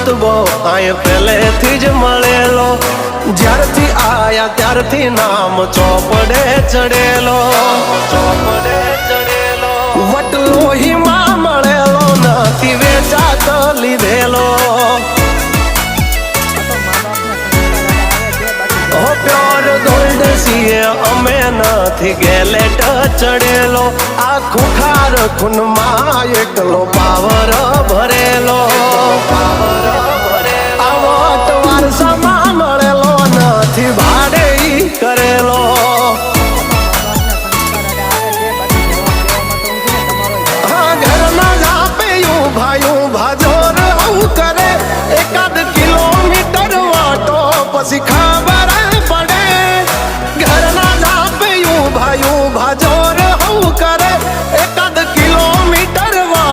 રૂતબો આય પહેલેથી જ મળેલો, જ્યારથી આયા ત્યારથી નામ ચોપડે ચડેલો, ચોપડે ચડેલો. વટલોહીમાં મળેલો નથી વેચાત લીધેલો, પ્યોર ગોલ્ડ છીએ અમે નથી ગેલેટ ચડેલો. આ ખુખાર ખૂનમાં એકલો